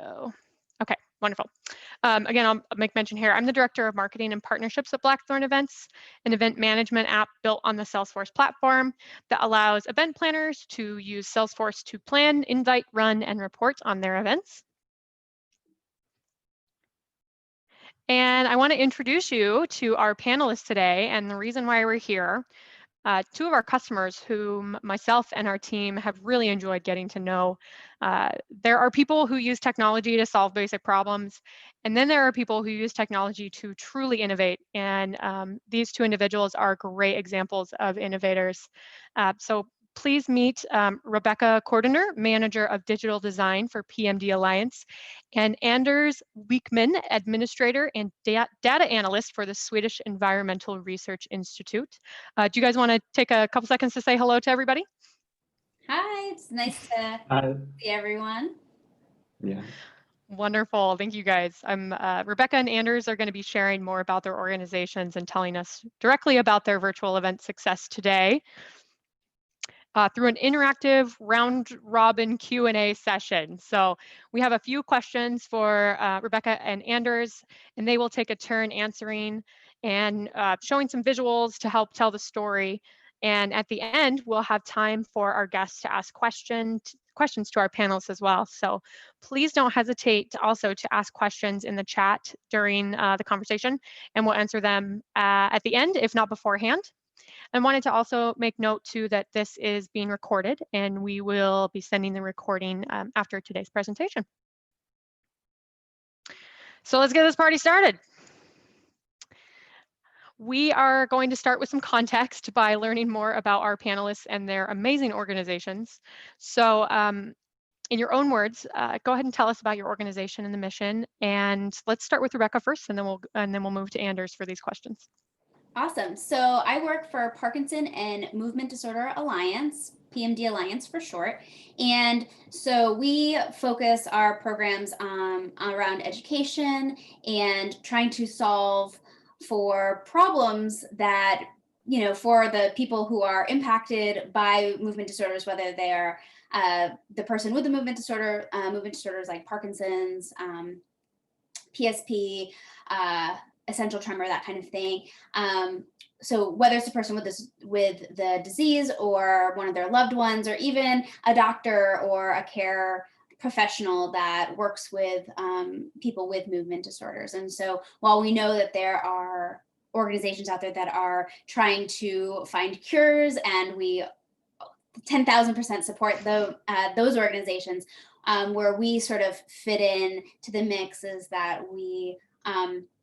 go. Okay, wonderful. Again, I'll make mention here. I'm the Director of Marketing and Partnerships at Blackthorn Events, an event management app built on the Salesforce platform that allows event planners to use Salesforce to plan, invite, run, and report on their events. And I want to introduce you to our panelists today and the reason why we're here. Two of our customers whom myself and our team have really enjoyed getting to know. There are people who use technology to solve basic problems, and then there are people who use technology to truly innovate. And these two individuals are great examples of innovators. So please meet Rebecca Cordiner, Manager of Digital Design for PMD Alliance, and Anders Wiekman, Administrator and Data Analyst for the Swedish Environmental Research Institute. Do you guys want to take a couple seconds to say hello to everybody? Hi, it's nice to see everyone. Yeah. Wonderful, thank you guys. Rebecca and Anders are going to be sharing more about their organizations and telling us directly about their virtual event success today. Through an interactive round robin Q&A session. So we have a few questions for Rebecca and Anders, and they will take a turn answering and showing some visuals to help tell the story. And at the end, we'll have time for our guests to ask questions to our panelists as well. So please don't hesitate also to ask questions in the chat during the conversation, and we'll answer them at the end, if not beforehand. I wanted to also make note too that this is being recorded and we will be sending the recording after today's presentation. So let's get this party started. We are going to start with some context by learning more about our panelists and their amazing organizations. So in your own words, go ahead and tell us about your organization and the mission. And let's start with Rebecca first, and then we'll move to Anders for these questions. Awesome. So I work for Parkinson and Movement Disorder Alliance, PMD Alliance for short. And so we focus our programs around education and trying to solve for problems that, you know, for the people who are impacted by movement disorders, whether they are the person with the movement disorders like Parkinson's, PSP, essential tremor, that kind of thing. So whether it's a person with the disease or one of their loved ones, or even a doctor or a care professional that works with people with movement disorders. And so while we know that there are organizations out there that are trying to find cures, and we 10,000% support those organizations, where we sort of fit in to the mix is that we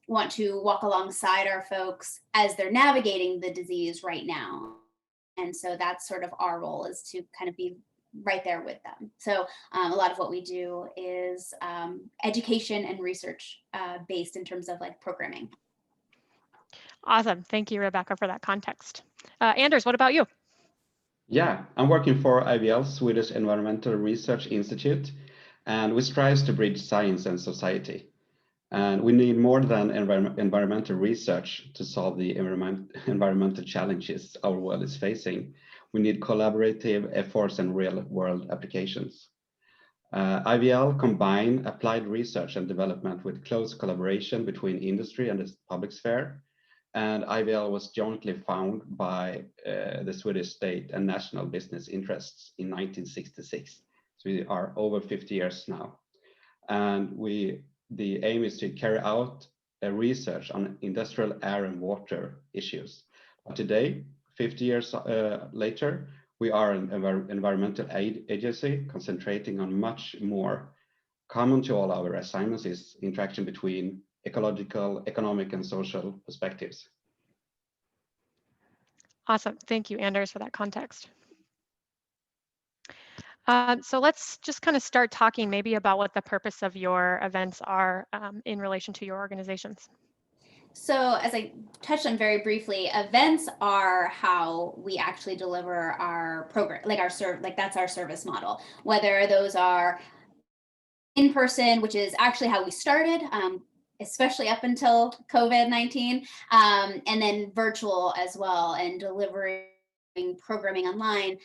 want to walk alongside our folks as they're navigating the disease right now. And so that's sort of our role, is to kind of be right there with them. So a lot of what we do is education and research based in terms of like programming. Awesome. Thank you, Rebecca, for that context. Anders, what about you? Yeah, I'm working for IVL, Swedish Environmental Research Institute, and we strive to bridge science and society. And we need more than environmental research to solve the environmental challenges our world is facing. We need collaborative efforts and real-world applications. IVL combine applied research and development with close collaboration between industry and the public sphere. And IVL was jointly founded by the Swedish state and national business interests in 1966. So we are over 50 years now. And the aim is to carry out research on industrial air and water issues. But today, 50 years later, we are an environmental agency concentrating on much more. Common to all our assignments is interaction between ecological, economic, and social perspectives. Awesome. Thank you, Anders, for that context. So let's just kind of start talking maybe about what the purpose of your events are in relation to your organizations. So as I touched on very briefly, events are how we actually deliver our program, like that's our service model, whether those are in person, which is actually how we started, especially up until COVID-19, and then virtual as well, and delivering programming online,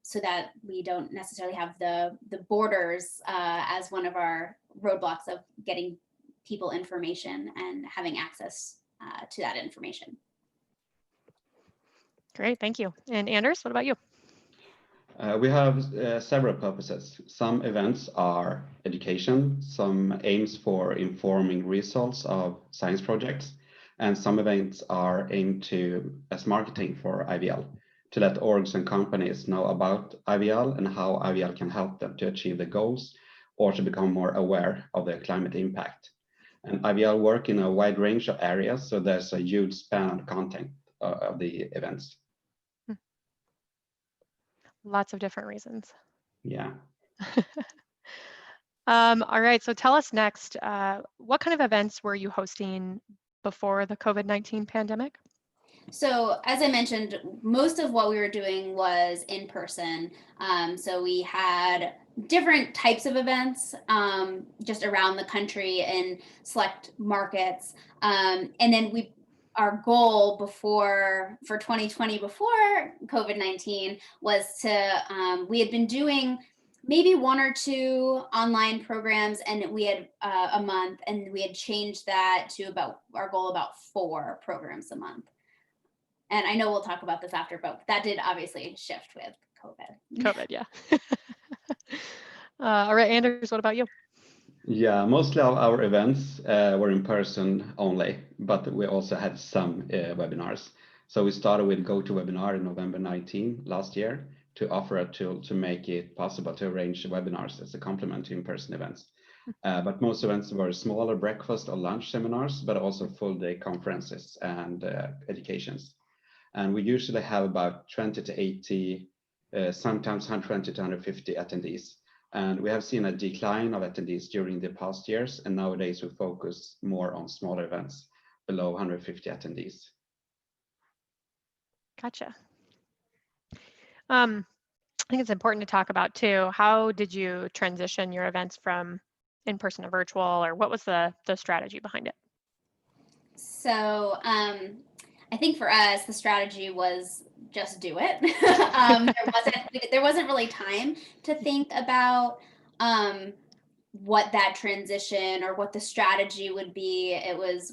so that we don't necessarily have the borders as one of our roadblocks of getting people information and having access to that information. Great, thank you. And Anders, what about you? We have several purposes. Some events are education, some aims for informing results of science projects, and some events are aimed as marketing for IVL, to let orgs and companies know about IVL and how IVL can help them to achieve the goals or to become more aware of their climate impact. And IVL work in a wide range of areas, so there's a huge span of content of the events. Lots of different reasons. Yeah. All right, so tell us next, what kind of events were you hosting before the COVID-19 pandemic? So as I mentioned, most of what we were doing was in person. So we had different types of events just around the country in select markets. And then our goal for 2020, before COVID-19, was to, we had been doing maybe 1 or 2 online programs, and we had a month, and we had changed that to about our goal about 4 programs a month. And I know we'll talk about this after, but that did obviously shift with COVID. COVID, yeah. All right, Anders, what about you? Yeah, mostly of our events were in person only, but we also had some webinars. So we started with GoToWebinar in November 19 last year to offer a tool to make it possible to arrange webinars as a complement to in-person events. But most events were smaller breakfast or lunch seminars, but also full-day conferences and educations. And we usually have about 20 to 80, sometimes 120 to 150 attendees. And we have seen a decline of attendees during the past years, and nowadays we focus more on smaller events below 150 attendees. Gotcha. I think it's important to talk about too, how did you transition your events from in-person to virtual, or what was the strategy behind it? So I think for us, the strategy was just do it. There wasn't really time to think about what that transition or what the strategy would be.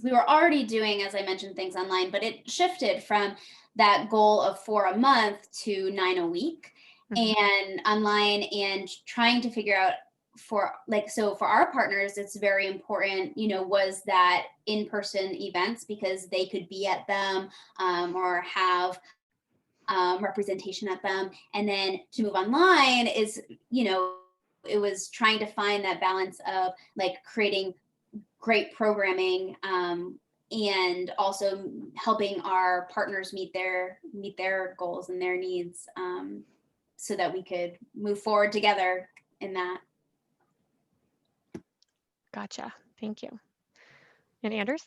We were already doing, as I mentioned, things online, but it shifted from that goal of 4 a month to 9 a week, and online, and trying to figure out for our partners, it's very important, was that in-person events, because they could be at them or have representation at them. And then to move online is, it was trying to find that balance of creating great programming and also helping our partners meet their goals and their needs, so that we could move forward together in that. Gotcha. Thank you. And Anders?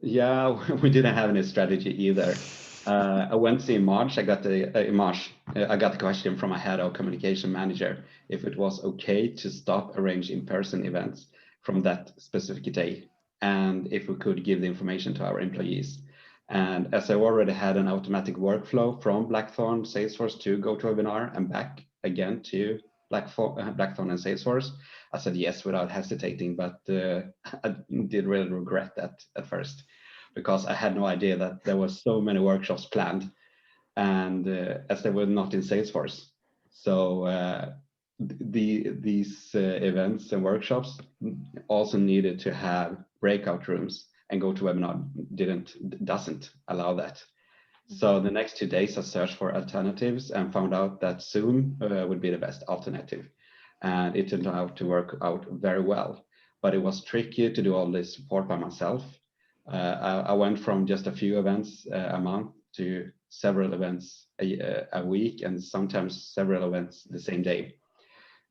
Yeah, we didn't have any strategy either. I went in March. I got the question from my head of communication manager if it was okay to stop arranging in-person events from that specific day, and if we could give the information to our employees. And as I already had an automatic workflow from Blackthorn, Salesforce to GoToWebinar and back again to Blackthorn and Salesforce, I said yes without hesitating, but I did really regret that at first, because I had no idea that there were so many workshops planned, and as they were not in Salesforce. So these events and workshops also needed to have breakout rooms, and GoToWebinar doesn't allow that. So the next 2 days I searched for alternatives and found out that Zoom would be the best alternative. And it turned out to work out very well, but it was tricky to do all this support by myself. I went from just a few events a month to several events a week, and sometimes several events the same day.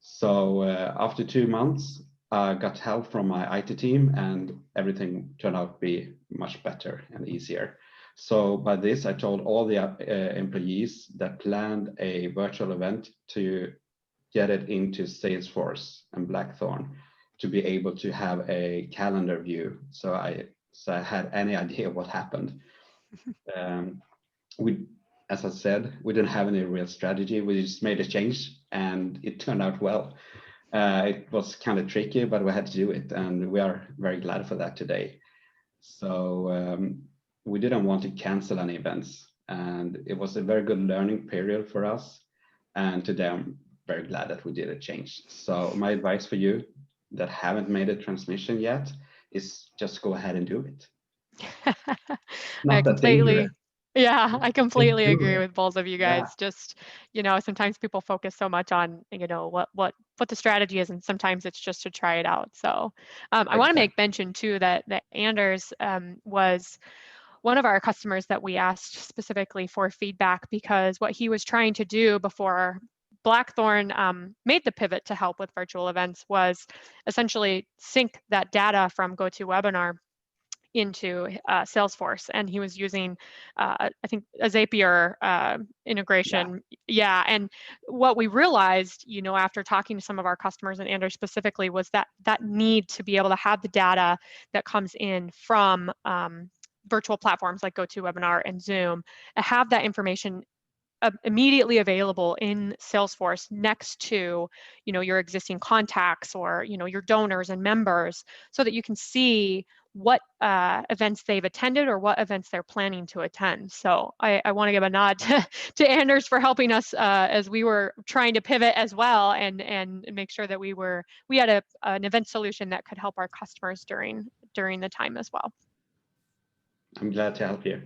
So after 2 months, I got help from my IT team, and everything turned out to be much better and easier. So by this, I told all the employees that planned a virtual event to get it into Salesforce and Blackthorn to be able to have a calendar view. So I had any idea what happened. We as I said, we didn't have any real strategy. We just made a change, and it turned out well. It was kind of tricky, but we had to do it, and we are very glad for that today. So we didn't want to cancel any events, and it was a very good learning period for us. And today I'm very glad that we did a change. So my advice for you that haven't made a transmission yet is just go ahead and do it. Not that dangerous. Yeah, I completely do agree it. with both of you Yeah. guys. Just, sometimes people focus so much on, what the strategy is, and sometimes it's just to try it out. So I want to make mention too that Anders was one of our customers that we asked specifically for feedback, because what he was trying to do before Blackthorn made the pivot to help with virtual events was essentially sync that data from GoToWebinar into Salesforce, and he was using I think a Zapier integration. Yeah, and what we realized, after talking to some of our customers, and Anders specifically, was that need to be able to have the data that comes in from virtual platforms like GoToWebinar and Zoom, and have that information immediately available in Salesforce next to, your existing contacts, or, your donors and members, so that you can see what events they've attended or what events they're planning to attend. So I want to give a nod to Anders for helping us as we were trying to pivot as well, and make sure that we had an event solution that could help our customers during the time as well. I'm glad to help you.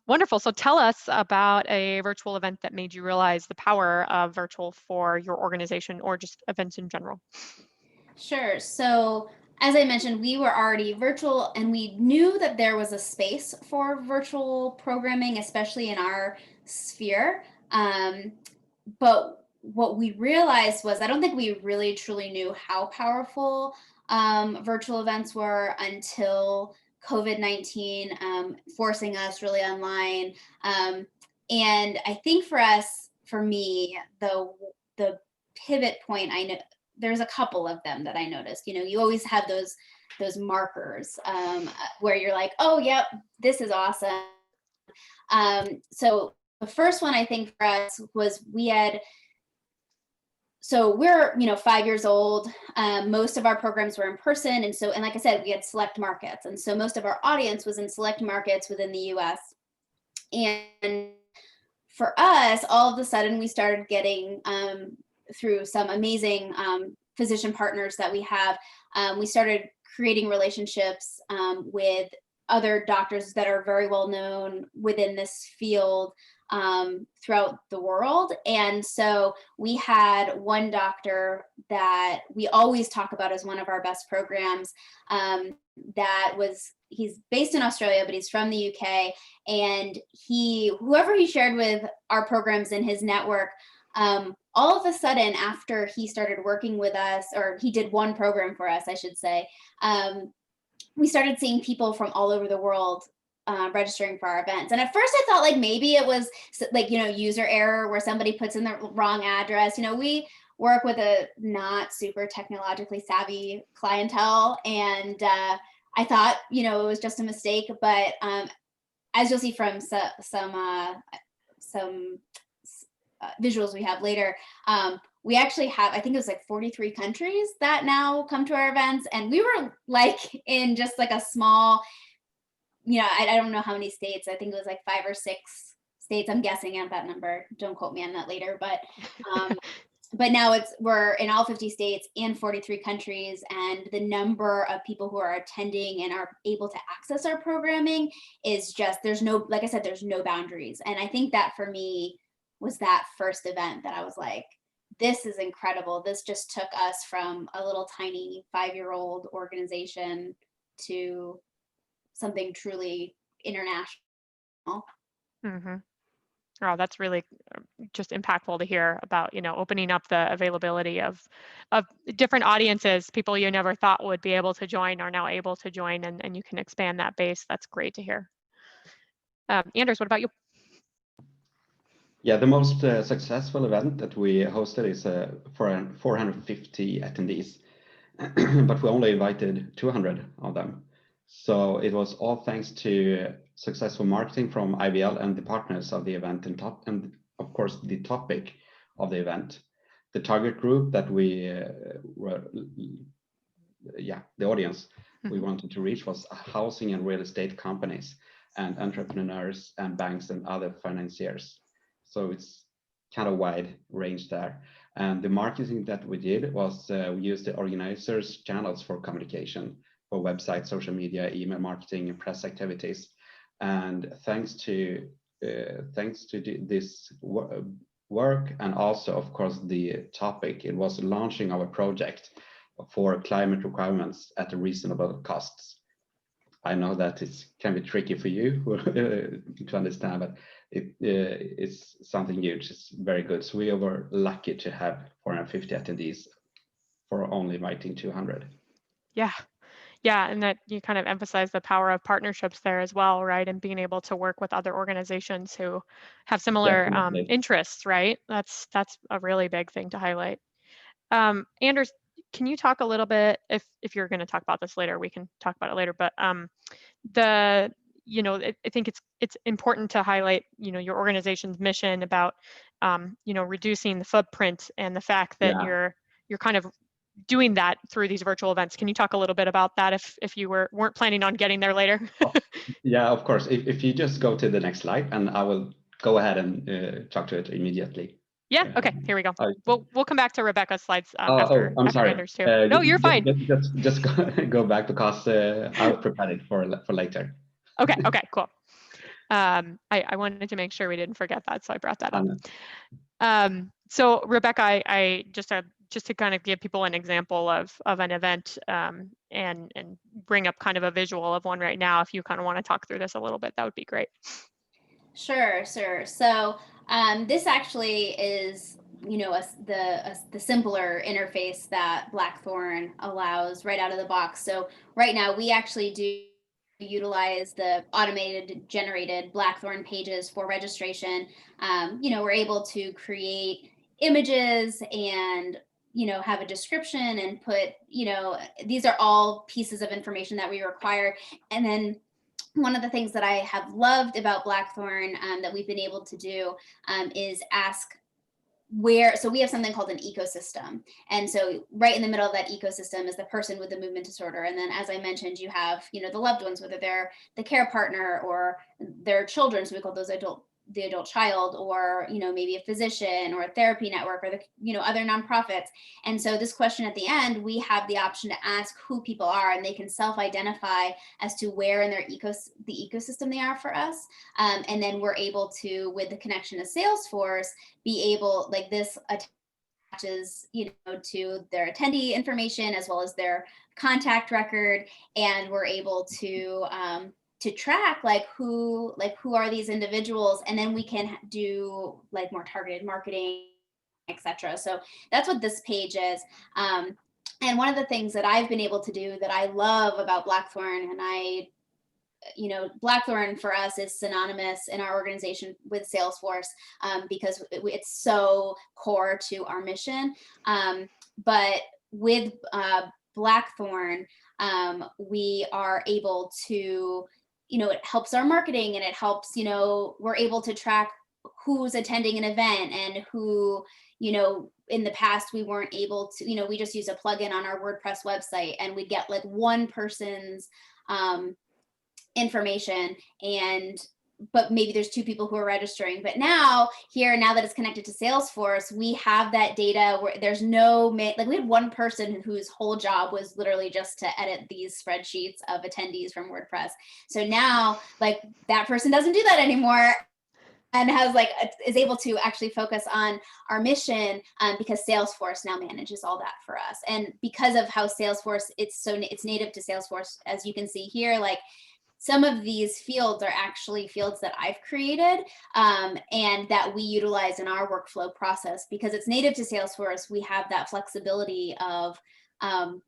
Wonderful. So tell us about a virtual event that made you realize the power of virtual for your organization, or just events in general. Sure. So as I mentioned, we were already virtual, and we knew that there was a space for virtual programming, especially in our sphere. But what we realized was, I don't think we really truly knew how powerful virtual events were until COVID-19 forcing us really online. And I think for me, the pivot point, I know there's a couple of them that I noticed. You always have those markers where you're like, oh, yep, this is awesome. So the first one I think for us was so we're 5 years old. Most of our programs were in person, and like I said, we had select markets, and so most of our audience was in select markets within the U.S. And for us, all of a sudden, we started getting through some amazing physician partners that we have. We started creating relationships with other doctors that are very well known within this field throughout the world. And so we had one doctor that we always talk about as one of our best programs. He's based in Australia, but he's from the UK. And whoever he shared with our programs in his network, all of a sudden, after he started working with us, or he did one program for us, I should say, we started seeing people from all over the world registering for our events. And at first I thought like maybe it was like, user error where somebody puts in the wrong address. We work with a not super technologically savvy clientele. And I thought, it was just a mistake. But as you'll see from some visuals we have later, we actually have, I think it was like 43 countries that now come to our events. And we were like in just like a small, I don't know how many states. I think it was like 5 or 6 states. I'm guessing at that number. Don't quote me on that later. But but now we're in all 50 states and 43 countries. And the number of people who are attending and are able to access our programming is just, like I said, there's no boundaries. And I think that for me was that first event that I was like, this is incredible. This just took us from a little tiny 5-year-old organization to something truly international. Mm-hmm. Oh, that's really just impactful to hear about, opening up the availability of different audiences. People you never thought would be able to join are now able to join, and you can expand that base. That's great to hear. Anders, what about you? Yeah, the most successful event that we hosted is for 450 attendees, but we only invited 200 of them. So it was all thanks to successful marketing from IBL and the partners of the event, and of course the topic of the event. The target group that the audience we wanted to reach was housing and real estate companies and entrepreneurs and banks and other financiers. So it's kind of wide range there. And the marketing that we did was we used the organizers' channels for communication, for website, social media, email marketing, and press activities. And thanks to this work, and also of course the topic, it was launching our project for climate requirements at a reasonable costs. I know that it can be tricky for you to understand, but it's something huge. It's very good. So we were lucky to have 450 attendees for only inviting 200. Yeah, and that you kind of emphasize the power of partnerships there as well, right? And being able to work with other organizations who have similar interests, right? That's a really big thing to highlight. Anders, can you talk a little bit, if you're going to talk about this later, we can talk about it later, but I think it's important to highlight, your organization's mission about, reducing the footprint, and the fact that you're kind of doing that through these virtual events. Can you talk a little bit about that if you weren't planning on getting there later? Yeah, of course. If you just go to the next slide, and I will go ahead and talk to it immediately. Yeah. Okay. Here we go. We'll come back to Rebecca's slides after sorry. Anders too. No, you're fine. Just go back, because I'll prepare it for later. Okay. Cool. I wanted to make sure we didn't forget that, so I brought that up. So Rebecca, I just to kind of give people an example of an event, and bring up kind of a visual of one right now. If you kind of want to talk through this a little bit, that would be great. Sure. So this actually is, the simpler interface that Blackthorn allows right out of the box. So right now we actually do utilize the automated generated Blackthorn pages for registration. We're able to create images and have a description and put, these are all pieces of information that we require. And then one of the things that I have loved about Blackthorn that we've been able to do is ask so we have something called an ecosystem. And so right in the middle of that ecosystem is the person with the movement disorder. And then, as I mentioned, you have, the loved ones, whether they're the care partner or their children. So we call those the adult child, or maybe a physician or a therapy network, or the other nonprofits. And so this question at the end, we have the option to ask who people are, and they can self-identify as to where in their the ecosystem they are for us. And then we're able to, with the connection to Salesforce, be able, like this attaches to their attendee information as well as their contact record, and we're able to track who are these individuals, and then we can do more targeted marketing, etc. So that's what this page is. And one of the things that I've been able to do that I love about Blackthorn, and Blackthorn for us is synonymous in our organization with Salesforce, because it's so core to our mission. But with Blackthorn, we are able to, it helps our marketing, and it helps, we're able to track who's attending an event, and who, in the past we weren't able to, we just use a plugin on our WordPress website, and we get one person's information, but maybe there's two people who are registering. But now that it's connected to Salesforce, we have that data where there's no, we had one person whose whole job was literally just to edit these spreadsheets of attendees from WordPress. So now that person doesn't do that anymore, and is able to actually focus on our mission, because Salesforce now manages all that for us. And because of how Salesforce, it's native to Salesforce, as you can see here, some of these fields are actually fields that I've created, and that we utilize in our workflow process. Because it's native to Salesforce, we have that flexibility of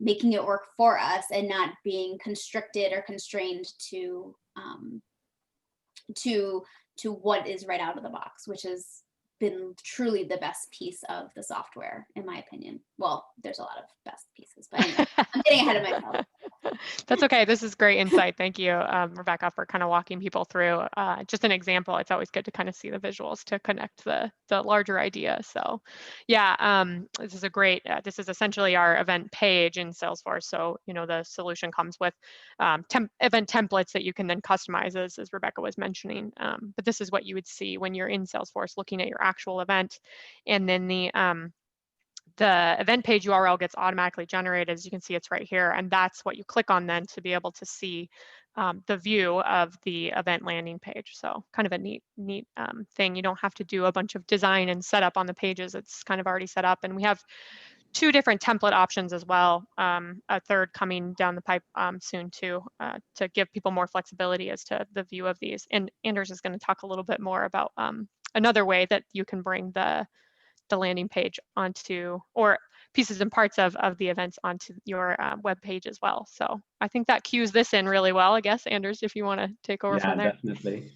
making it work for us and not being constricted or constrained to what is right out of the box, which has been truly the best piece of the software, in my opinion. Well, there's a lot of best pieces, but anyway, I'm getting ahead of myself. That's okay. This is great insight. Thank you, Rebecca, for kind of walking people through just an example. It's always good to kind of see the visuals to connect the larger idea. So yeah, this is a great, this is essentially our event page in Salesforce. So, you know, the solution comes with event templates that you can then customize as Rebecca was mentioning. But this is what you would see when you're in Salesforce looking at your actual event. And then the event page URL gets automatically generated. As you can see, it's right here. And that's what you click on then to be able to see the view of the event landing page. So kind of a neat thing. You don't have to do a bunch of design and setup on the pages. It's kind of already set up. And we have 2 different template options as well. A third coming down the pipe soon too, to give people more flexibility as to the view of these. And Anders is going to talk a little bit more about another way that you can bring the landing page onto, or pieces and parts of the events onto your web page as well. So I think that cues this in really well, I guess. Anders, if you want to take over from there. Definitely.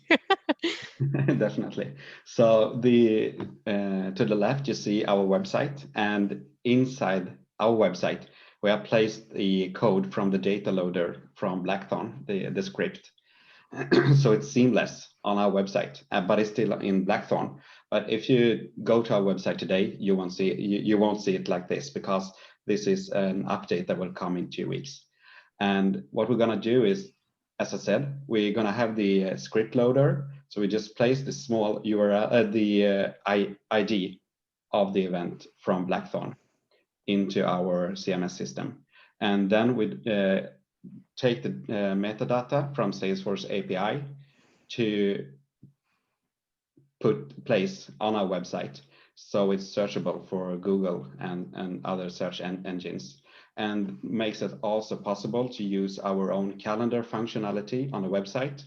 Definitely. So the to the left, you see our website, and inside our website, we have placed the code from the data loader from Blackthorn, the script. So it's seamless on our website, but it's still in Blackthorn. But if you go to our website today, you won't see it like this, because this is an update that will come in 2 weeks. And what we're going to do is, as I said, we're going to have the script loader. So we just place the small URL, the ID of the event from Blackthorn into our CMS system. And then we take the metadata from Salesforce API to place on our website. So it's searchable for Google and other search engines, and makes it also possible to use our own calendar functionality on the website.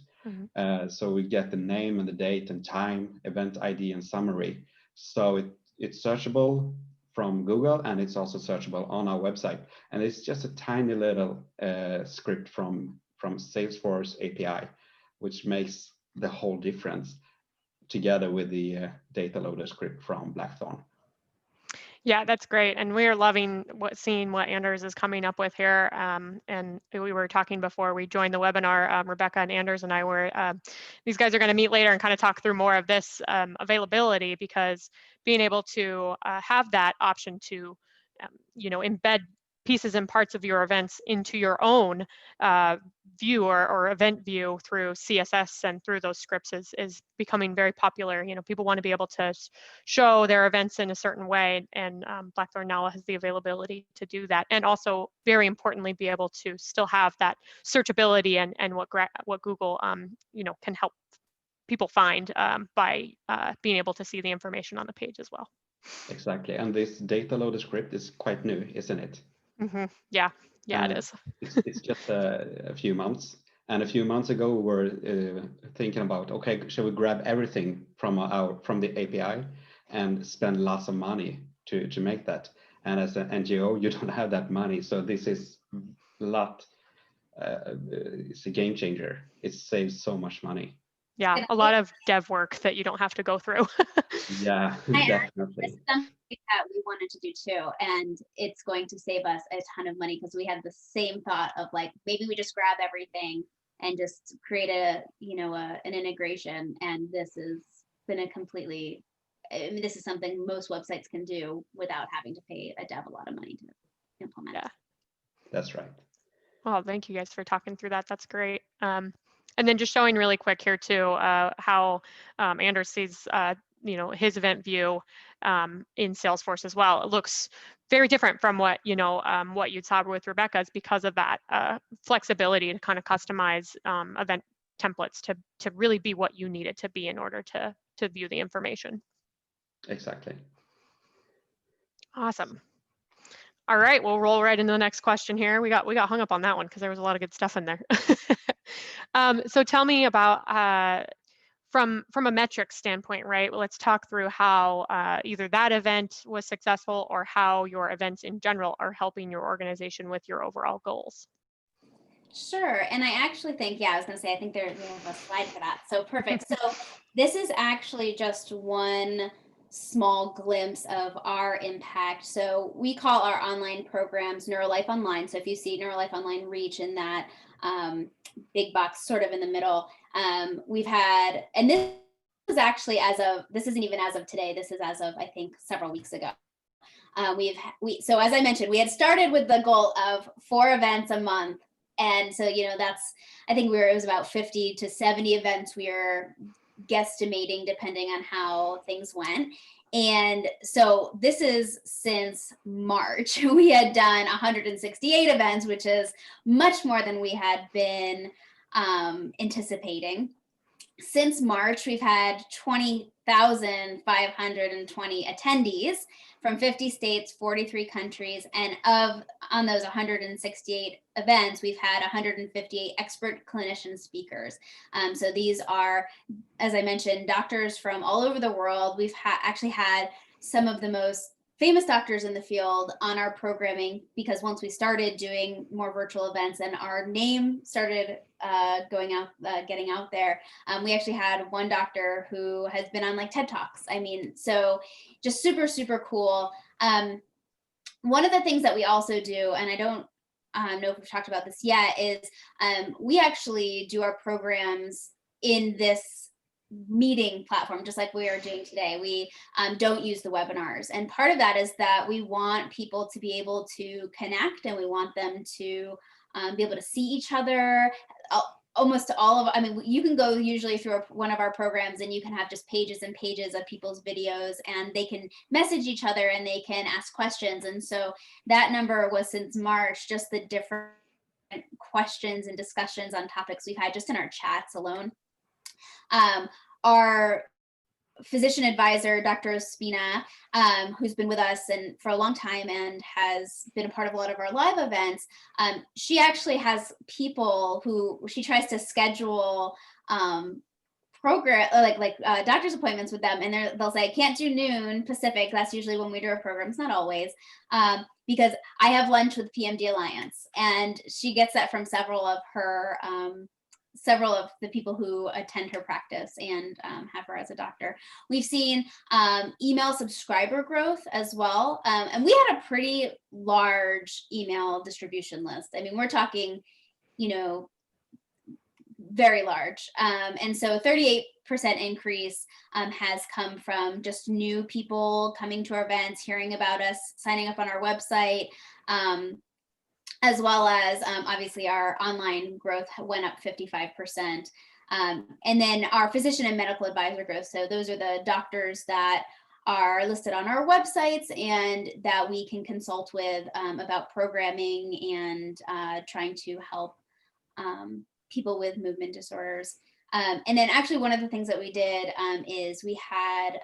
So we get the name and the date and time, event ID and summary. So it's searchable from Google, and it's also searchable on our website. And it's just a tiny little script from Salesforce API, which makes the whole difference, together with the data loader script from Blackthorn. Yeah, that's great. And we are loving seeing what Anders is coming up with here. And we were talking before we joined the webinar, Rebecca and Anders and I were, these guys are going to meet later and kind of talk through more of this availability, because being able to have that option to, you know, embed pieces and parts of your events into your own view or event view through CSS and through those scripts is becoming very popular. You know, people want to be able to show their events in a certain way, and Blackthorn now has the availability to do that, and also very importantly be able to still have that searchability and what Google you know, can help people find by being able to see the information on the page as well. Exactly, and this data loader script is quite new, isn't it? Yeah, it is. It's just a few months. And a few months ago, we were thinking about, okay, shall we grab everything from the API and spend lots of money to make that? And as an NGO, you don't have that money. So this is it's a game changer. It saves so much money. Yeah, a lot of dev work that you don't have to go through. Yeah, definitely. It's something that we wanted to do too, and it's going to save us a ton of money, because we had the same thought of like, maybe we just grab everything and just create an integration. And this has been this is something most websites can do without having to pay a dev a lot of money to implement. Yeah, that's right. Well, thank you guys for talking through that. That's great. And then just showing really quick here too how Anders sees you know, his event view in Salesforce as well. It looks very different from what, you know, what you saw with Rebecca's, because of that flexibility to kind of customize event templates to really be what you need it to be in order to view the information. Exactly. Awesome. All right, we'll roll right into the next question here. We got hung up on that one because there was a lot of good stuff in there. So tell me about from a metrics standpoint, right? Well, let's talk through how either that event was successful or how your events in general are helping your organization with your overall goals. Sure. And I actually think, I was going to say, I think we have a slide for that. So perfect. So this is actually just one small glimpse of our impact. So we call our online programs NeuroLife Online. So if you see NeuroLife Online Reach in that big box sort of in the middle, we've had, and this is actually this isn't even as of today, this is as of, I think, several weeks ago. So as I mentioned, we had started with the goal of 4 events a month. And so, I think it was about 50 to 70 events we were guesstimating depending on how things went. And so this is since March. We had done 168 events, which is much more than we had been anticipating. Since March, we've had 20,520 attendees from 50 states, 43 countries, and on those 168 events, we've had 158 expert clinician speakers. So these are, as I mentioned, doctors from all over the world. We've actually had some of the most famous doctors in the field on our programming, because once we started doing more virtual events and our name started getting out there, we actually had one doctor who has been on like TED Talks. I mean, so just super, super cool. One of the things that we also do, and I don't know if we've talked about this yet, is we actually do our programs in this meeting platform, just like we are doing today. We don't use the webinars. And part of that is that we want people to be able to connect, and we want them to be able to see each other. Almost all of, you can go usually through one of our programs and you can have just pages and pages of people's videos, and they can message each other and they can ask questions. And so that number was, since March, just the different questions and discussions on topics we've had just in our chats alone. Our physician advisor, Dr. Ospina, who's been with us and for a long time and has been a part of a lot of our live events, she actually has people who she tries to schedule doctor's appointments with them, and they'll say, I can't do noon Pacific. That's usually when we do our programs, not always, because I have lunch with PMD Alliance, and she gets that from several of the people who attend her practice and have her as a doctor. We've seen email subscriber growth as well. And we had a pretty large email distribution list. I mean, we're talking, very large. And so 38% increase has come from just new people coming to our events, hearing about us, signing up on our website, as well as obviously our online growth went up 55%. And then our physician and medical advisor growth. So those are the doctors that are listed on our websites and that we can consult with about programming and trying to help people with movement disorders. And then actually one of the things that we did is we had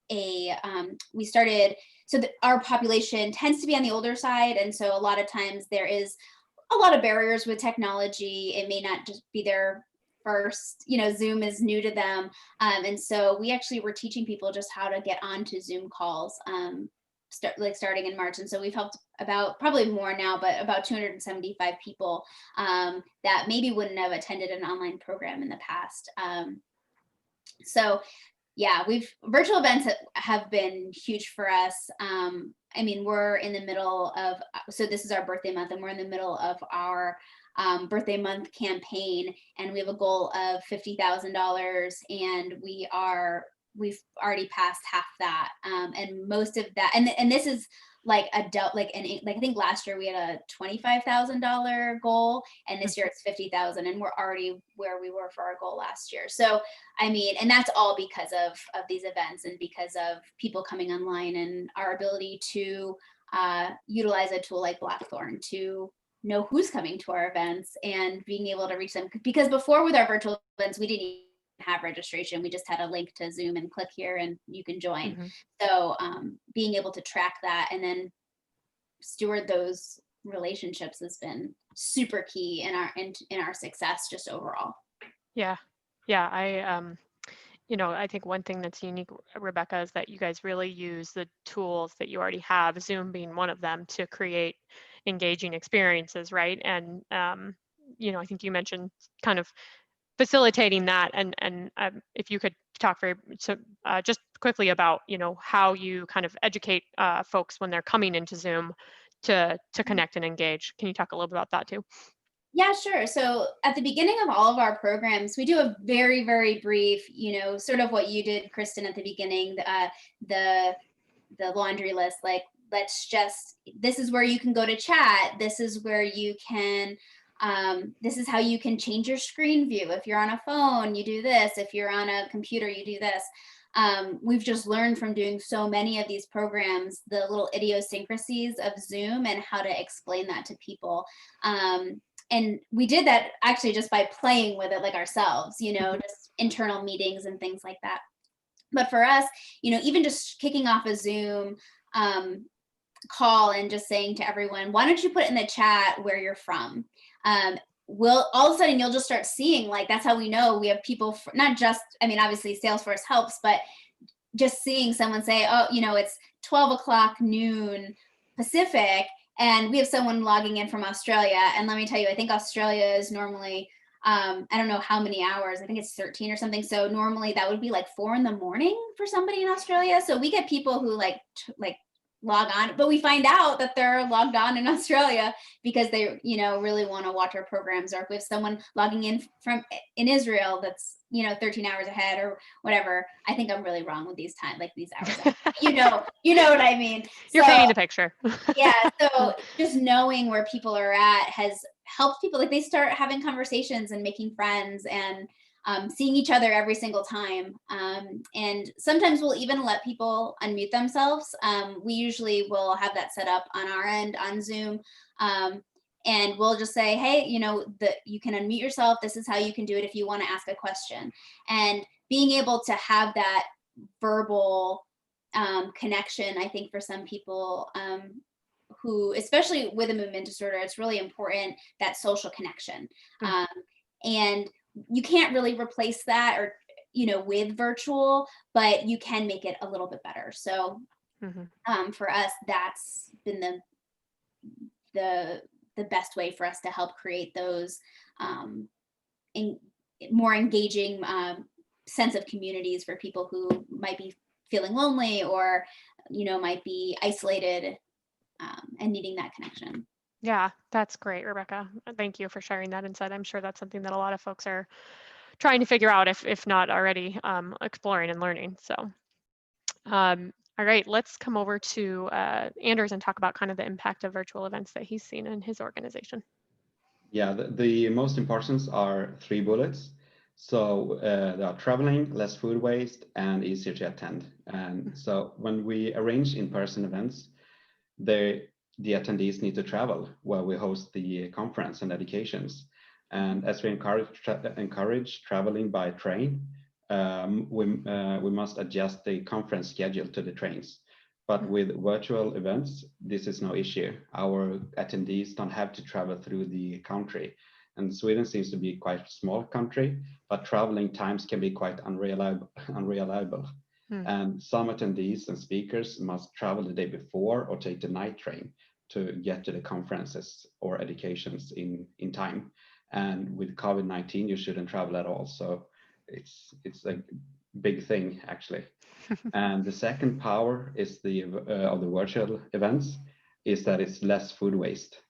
we started, so our population tends to be on the older side. And so a lot of times there is a lot of barriers with technology. It may not just be their first, Zoom is new to them. And so we actually were teaching people just how to get onto Zoom calls starting in March. And so we've helped probably more now, but about 275 people that maybe wouldn't have attended an online program in the past. So yeah, virtual events have been huge for us. We're in the middle of, so this is our birthday month, and we're in the middle of our birthday month campaign, and we have a goal of $50,000, and we've already passed half that. And most of that, and this is like I think last year we had a $25,000 goal, and this year it's 50,000, and we're already where we were for our goal last year. So, and that's all because of these events and because of people coming online and our ability to utilize a tool like Blackthorn to know who's coming to our events and being able to reach them. Because before, with our virtual events, we didn't have registration. We just had a link to Zoom and click here and you can join. Mm-hmm. So being able to track that and then steward those relationships has been super key in our success just overall. Yeah. I think one thing that's unique, Rebecca, is that you guys really use the tools that you already have, Zoom being one of them, to create engaging experiences, right? And I think you mentioned kind of facilitating that, and if you could talk just quickly about, how you kind of educate folks when they're coming into Zoom to connect and engage. Can you talk a little bit about that too? Yeah, sure. So at the beginning of all of our programs, we do a very, very brief, sort of what you did, Kristen, at the beginning, the laundry list, like, this is where you can go to chat. This is where you can, this is how you can change your screen view. If you're on a phone, you do this. If you're on a computer, you do this. We've just learned from doing so many of these programs, the little idiosyncrasies of Zoom and how to explain that to people. And we did that actually just by playing with it, like ourselves, just internal meetings and things like that. But for us, even just kicking off a Zoom call and just saying to everyone, why don't you put in the chat where you're from? All of a sudden you'll just start seeing, like, that's how we know we have people, not just, obviously Salesforce helps, but just seeing someone say, oh, it's 12 o'clock noon Pacific, and we have someone logging in from Australia. And let me tell you, I think Australia is normally, I don't know how many hours, I think it's 13 or something. So normally that would be like 4 a.m. for somebody in Australia. So we get people who like log on, but we find out that they're logged on in Australia because they, really want to watch our programs. Or if we have someone logging in Israel that's, 13 hours ahead or whatever. I think I'm really wrong with these hours. You know what I mean? You're painting the picture. Yeah. So just knowing where people are at has helped people, like, they start having conversations and making friends and seeing each other every single time. And sometimes we'll even let people unmute themselves. We usually will have that set up on our end on Zoom. And we'll just say, hey, you can unmute yourself. This is how you can do it if you want to ask a question. And being able to have that verbal connection, I think for some people who, especially with a movement disorder, it's really important, that social connection. And you can't really replace that or, with virtual, but you can make it a little bit better. So for us, that's been the best way for us to help create those more engaging sense of communities for people who might be feeling lonely or, might be isolated and needing that connection. Yeah, that's great, Rebecca. Thank you for sharing that insight. I'm sure that's something that a lot of folks are trying to figure out, if not already exploring and learning. So, all right, let's come over to Anders and talk about kind of the impact of virtual events that he's seen in his organization. Yeah, the most important are 3 bullets. So they are traveling, less food waste, and easier to attend. And so when we arrange in-person events, the attendees need to travel while we host the conference and educations. And as we encourage traveling by train, we must adjust the conference schedule to the trains. But with virtual events, this is no issue. Our attendees don't have to travel through the country. And Sweden seems to be quite a small country, but traveling times can be quite unreliable. And some attendees and speakers must travel the day before or take the night train to get to the conferences or educations in time. And with COVID-19, you shouldn't travel at all. So it's a big thing, actually. And the second power is of the virtual events is that it's less food waste.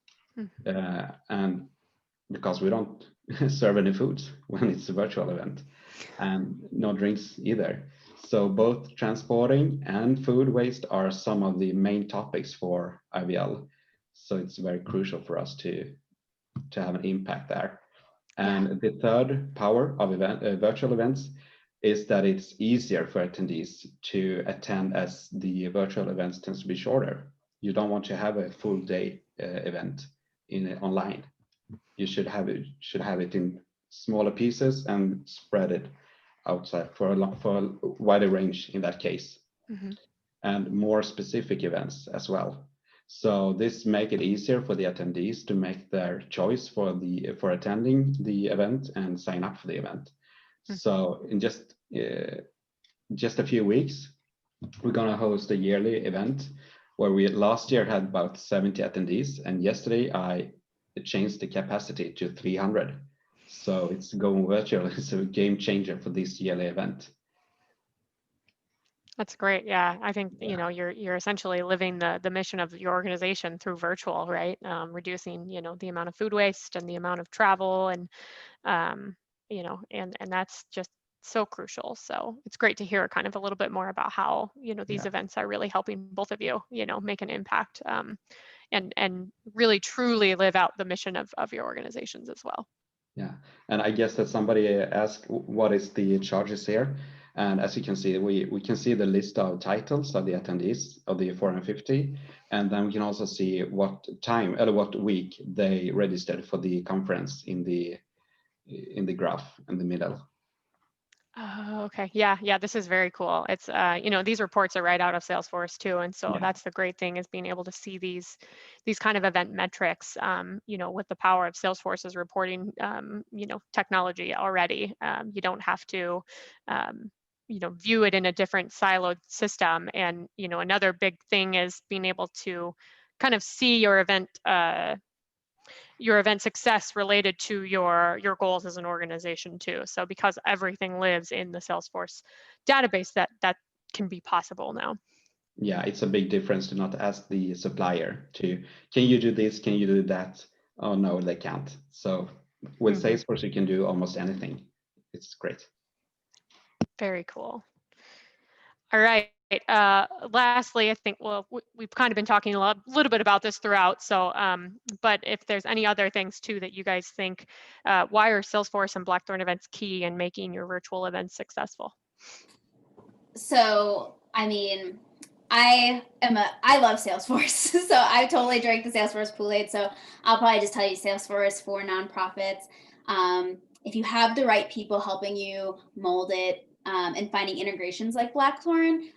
And because we don't serve any foods when it's a virtual event, and no drinks either. So both transporting and food waste are some of the main topics for IVL. So it's very crucial for us to have an impact there. And the third power of virtual events is that it's easier for attendees to attend, as the virtual events tends to be shorter. You don't want to have a full day event online. You should have it in smaller pieces and spread it outside for a wider range in that case, and more specific events as well. So this make it easier for the attendees to make their choice for attending the event and sign up for the event. So in just a few weeks, we're gonna host a yearly event where we last year had about 70 attendees, and yesterday I changed the capacity to 300. So it's going virtual. It's a game changer for this yearly event. That's great. Yeah, I think Yeah. you're essentially living the mission of your organization through virtual, right? Reducing the amount of food waste and the amount of travel, and um, and that's just so crucial. So it's great to hear kind of a little bit more about how these Yeah. events are really helping both of you make an impact, and really truly live out the mission of your organizations as well. Yeah, and I guess that somebody asked what is the charges here, and as you can see, we can see the list of titles of the attendees of the 450, and then we can also see what time or what week they registered for the conference in the graph in the middle. Oh, okay. Yeah, this is very cool. It's these reports are right out of Salesforce too, and so Yeah. that's the great thing, is being able to see these kind of event metrics, with the power of Salesforce's reporting, technology already. You don't have to, view it in a different siloed system. And another big thing is being able to kind of see your event success related to your goals as an organization too. So because everything lives in the Salesforce database, that can be possible now. Yeah, it's a big difference to not ask the supplier to, can you do this? Can you do that? Oh no, they can't. So with Mm-hmm. Salesforce, you can do almost anything. It's great. Very cool. All right. Lastly, I think, well, we've kind of been talking a little bit about this throughout. So, but if there's any other things too that you guys think, why are Salesforce and Blackthorn events key in making your virtual events successful? So, I mean, I love Salesforce. So I totally drank the Salesforce Kool-Aid. So I'll probably just tell you Salesforce for nonprofits. If you have the right people helping you mold it, and finding integrations like Blackthorn,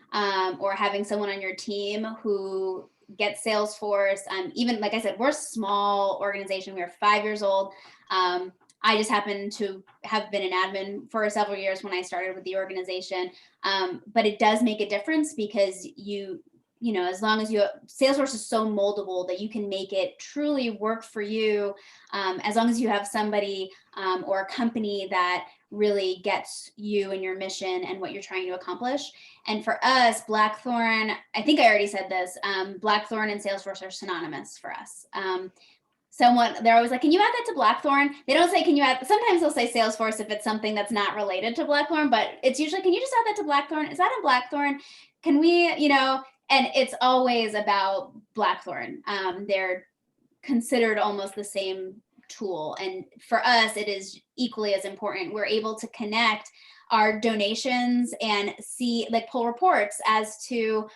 or having someone on your team who gets Salesforce. Even like I said, we're a small organization. We're 5 years old. I just happen to have been an admin for several years when I started with the organization. But it does make a difference because as long as Salesforce is so moldable that you can make it truly work for you, as long as you have somebody or a company that really gets you and your mission and what you're trying to accomplish. And for us, Blackthorn, I think I already said this, Blackthorn and Salesforce are synonymous for us. They're always like, can you add that to Blackthorn? They don't say, can you add, sometimes they'll say Salesforce if it's something that's not related to Blackthorn, but it's usually, can you just add that to Blackthorn? Is that in Blackthorn? Can we, and it's always about Blackthorn. They're considered almost the same tool. And for us, it is equally as important. We're able to connect our donations and see, like, pull reports as to,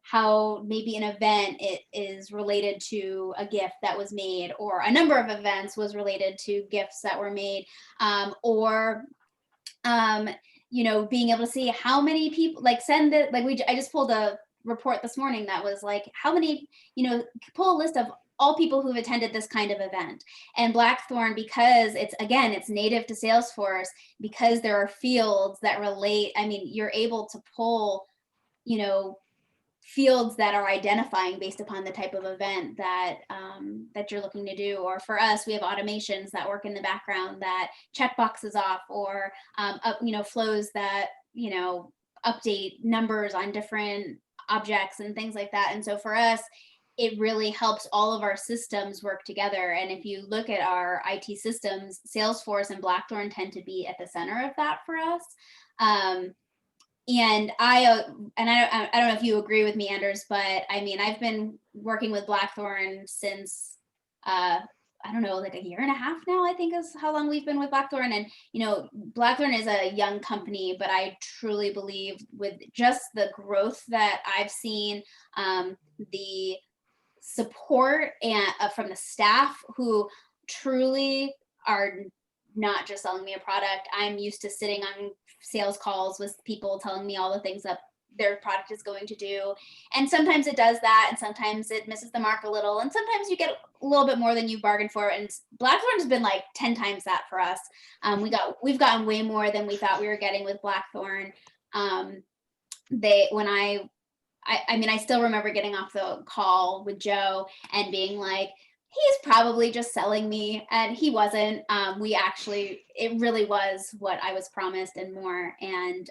how maybe an event it is related to a gift that was made, or a number of events was related to gifts that were made, or being able to see how many people send it. I just pulled a report this morning that was like, how many, pull a list of all people who've attended this kind of event. And Blackthorn, because it's native to Salesforce, because there are fields that relate. I mean, you're able to pull, fields that are identifying based upon the type of event that that you're looking to do. Or for us, we have automations that work in the background that check boxes off, or flows that update numbers on different objects and things like that. And so for us, it really helps all of our systems work together. And if you look at our IT systems, Salesforce and Blackthorn tend to be at the center of that for us. And I don't know if you agree with me, Anders, but I mean, I've been working with Blackthorn since I don't know, like a year and a half now, I think is how long we've been with Blackthorn. And Blackthorn is a young company, but I truly believe with just the growth that I've seen, the support and from the staff who truly are not just selling me a product. I'm used to sitting on sales calls with people telling me all the things that their product is going to do. And sometimes it does that, and sometimes it misses the mark a little, and sometimes you get a little bit more than you bargained for. And Blackthorn has been like 10 times that for us. We've gotten way more than we thought we were getting with Blackthorn. I still remember getting off the call with Joe and being like, he's probably just selling me, and he wasn't. It really was what I was promised and more. And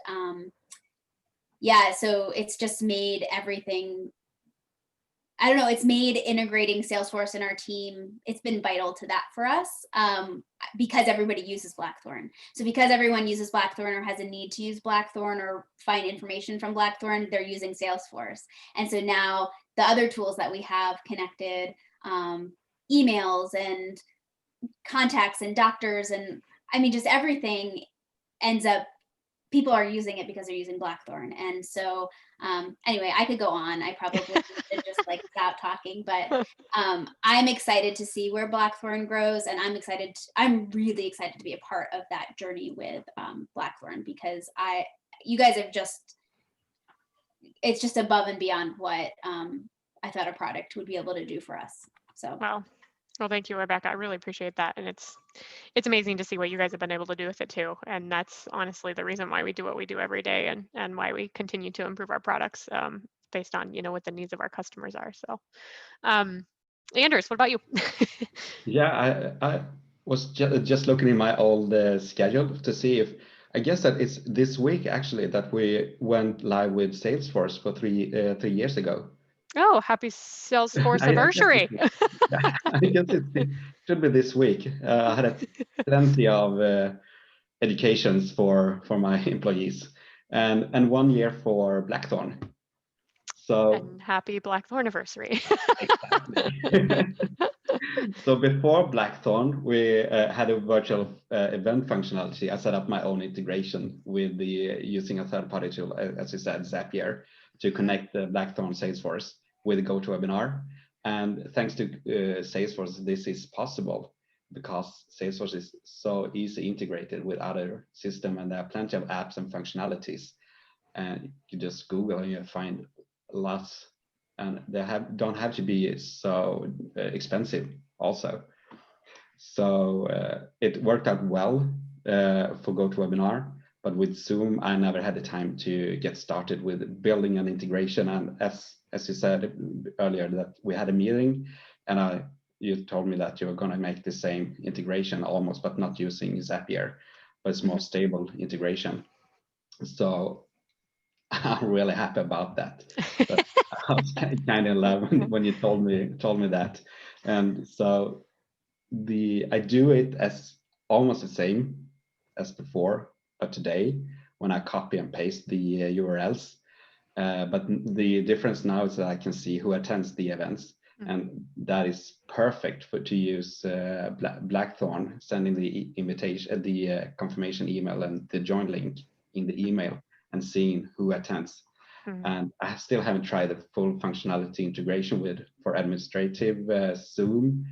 yeah, so it's just made everything, I don't know, it's made integrating Salesforce in our team, it's been vital to that for us, because everybody uses Blackthorn. So because everyone uses Blackthorn or has a need to use Blackthorn or find information from Blackthorn, they're using Salesforce. And so now the other tools that we have connected, emails and contacts and doctors, and I mean, just everything ends up, people are using it because they're using Blackthorn. And so anyway, I could go on. I probably should just like stop talking, but I'm excited to see where Blackthorn grows, and I'm really excited to be a part of that journey with Blackthorn, because you guys have it's just above and beyond what I thought a product would be able to do for us. So Wow. Well, thank you, Rebecca. I really appreciate that. And it's amazing to see what you guys have been able to do with it too. And that's honestly the reason why we do what we do every day, and why we continue to improve our products based on, what the needs of our customers are. So, Anders, what about you? Yeah, I was just looking in my old schedule to see if, I guess that it's this week actually that we went live with Salesforce for 3 years ago. Oh, happy Salesforce I guess anniversary. yeah, I guess it should be this week. I had plenty of educations for my employees, and 1 year for Blackthorn. So And happy Blackthorn anniversary. exactly. So before Blackthorn, we had a virtual event functionality. I set up my own integration with using a third-party tool, as you said, Zapier, to connect the Blackthorn Salesforce with GoToWebinar. And thanks to Salesforce, this is possible because Salesforce is so easy integrated with other systems, and there are plenty of apps and functionalities. And you just Google and you find lots, and they don't have to be so expensive also. So it worked out well for GoToWebinar, but with Zoom, I never had the time to get started with building an integration. And as you said earlier, that we had a meeting, and you told me that you were going to make the same integration almost, but not using Zapier, but it's more stable integration. So I'm really happy about that. But I was kind of in love when you told me that, and so I do it as almost the same as before, but today when I copy and paste the URLs, but the difference now is that I can see who attends the events, and that is perfect to use Blackthorn, sending the invitation, the confirmation email and the join link in the email, and seeing who attends. And I still haven't tried the full functionality integration for administrative Zoom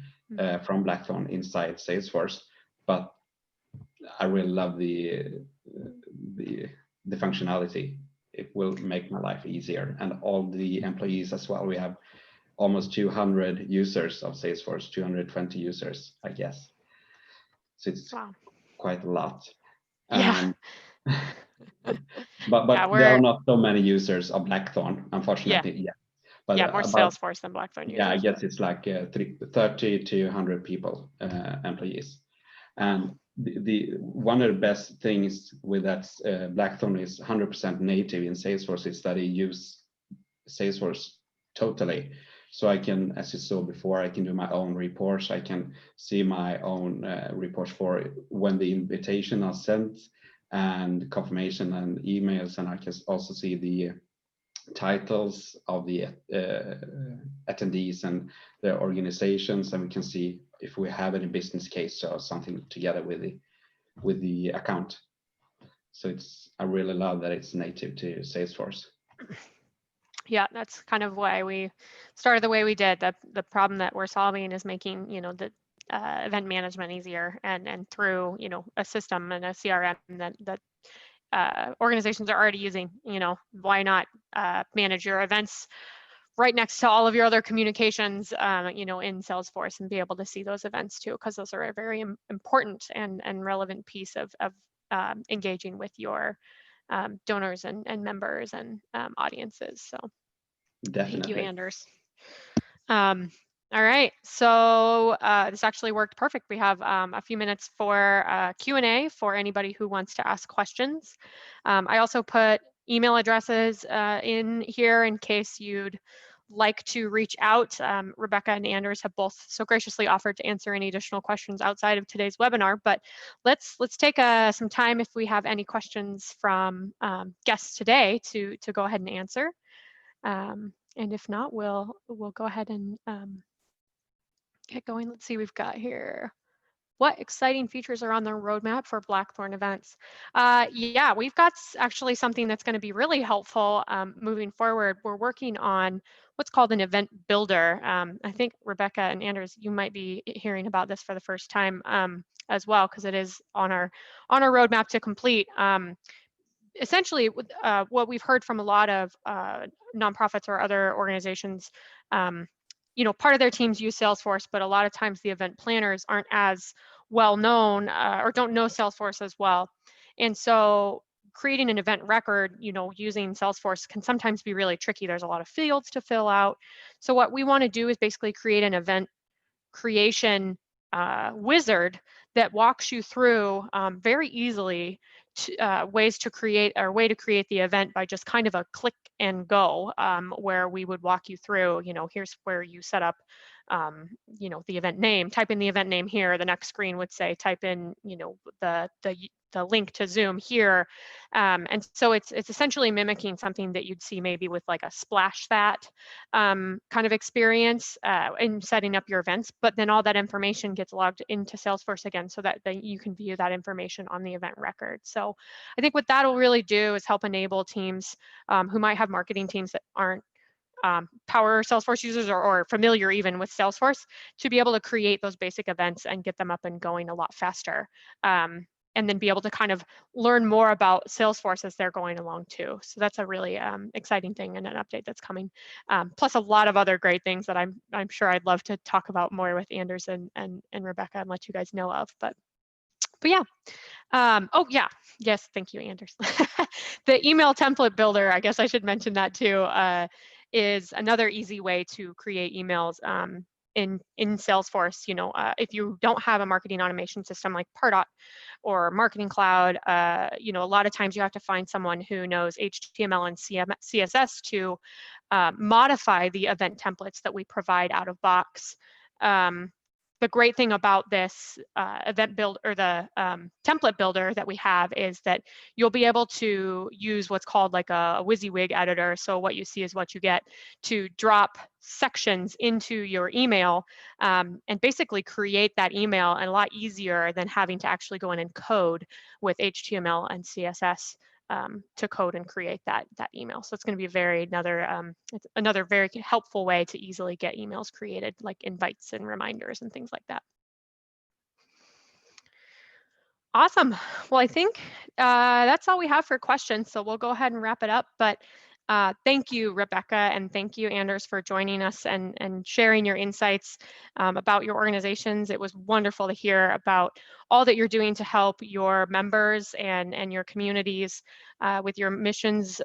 from Blackthorn inside Salesforce, but I really love the functionality. It will make my life easier, and all the employees as well. We have almost 200 users of Salesforce, 220 users, I guess. So it's quite a lot. Yeah. But there are not so many users of Blackthorn, unfortunately. Yeah. But more Salesforce than Blackthorn users. Yeah, I guess it's like 30 to 100 people, employees. And the one of the best things with that Blackthorn is 100% native in Salesforce is that they use Salesforce totally. So I can, as you saw before, I can do my own reports. I can see my own reports for when the invitation are sent and confirmation and emails, and I can also see the titles of the attendees and their organizations, and we can see if we have any business case or something together with the account. So I really love that it's native to Salesforce. Yeah, that's kind of why we started the way we did. The problem that we're solving is making, the event management easier, and through, a system and a CRM that organizations are already using. Why not manage your events right next to all of your other communications, in Salesforce, and be able to see those events too, because those are a very important and relevant piece of engaging with your donors and members and audiences. So Definitely. thank you, Anders. All right, so this actually worked perfect. We have a few minutes for Q&A for anybody who wants to ask questions. I also put email addresses in here in case you'd like to reach out. Rebecca and Anders have both so graciously offered to answer any additional questions outside of today's webinar, but let's take some time if we have any questions from guests today to go ahead and answer. And if not, we'll go ahead and get going. Let's see, we've got here. What exciting features are on the roadmap for Blackthorn events? Yeah, we've got actually something that's going to be really helpful moving forward. We're working on what's called an event builder. I think Rebecca and Anders, you might be hearing about this for the first time as well, because it is on our roadmap to complete. Essentially, what we've heard from a lot of nonprofits or other organizations, you know, part of their teams use Salesforce, but a lot of times the event planners aren't as well known or don't know Salesforce as well. And so creating an event record, you know, using Salesforce can sometimes be really tricky. There's a lot of fields to fill out. So what we want to do is basically create an event creation wizard that walks you through very easily ways to create or way to create the event by just kind of a click and go, where we would walk you through, you know, here's where you set up, you know, the event name, type in the event name here. The next screen would say, type in, you know, the link to Zoom here. And so it's essentially mimicking something that you'd see maybe with like a splash that kind of experience in setting up your events, but then all that information gets logged into Salesforce again so that you can view that information on the event record. So I think what that'll really do is help enable teams who might have marketing teams that aren't power Salesforce users or familiar even with Salesforce to be able to create those basic events and get them up and going a lot faster. And then be able to kind of learn more about Salesforce as they're going along too. So that's a really exciting thing and an update that's coming. Plus a lot of other great things that I'm sure I'd love to talk about more with Anders and Rebecca and let you guys know of. But yeah. Oh yeah, yes, thank you, Anders. The email template builder, I guess I should mention that too, is another easy way to create emails in Salesforce. You know, if you don't have a marketing automation system like Pardot or Marketing Cloud, you know, a lot of times you have to find someone who knows HTML and CSS to modify the event templates that we provide out of box. The great thing about this event build or the template builder that we have is that you'll be able to use what's called like a WYSIWYG editor. So what you see is what you get to drop sections into your email and basically create that email and a lot easier than having to actually go in and code with HTML and CSS to code and create that email. So it's going to be it's another very helpful way to easily get emails created, like invites and reminders and things like that. Awesome. Well, I think that's all we have for questions. So we'll go ahead and wrap it up. But thank you, Rebecca, and thank you, Anders, for joining us and sharing your insights about your organizations. It was wonderful to hear about all that you're doing to help your members and your communities with your missions.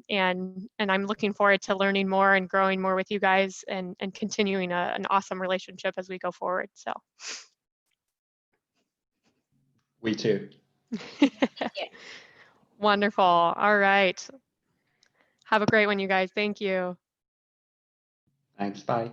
And I'm looking forward to learning more and growing more with you guys and continuing an awesome relationship as we go forward. So. We too. Wonderful. All right. Have a great one, you guys. Thank you. Thanks. Bye.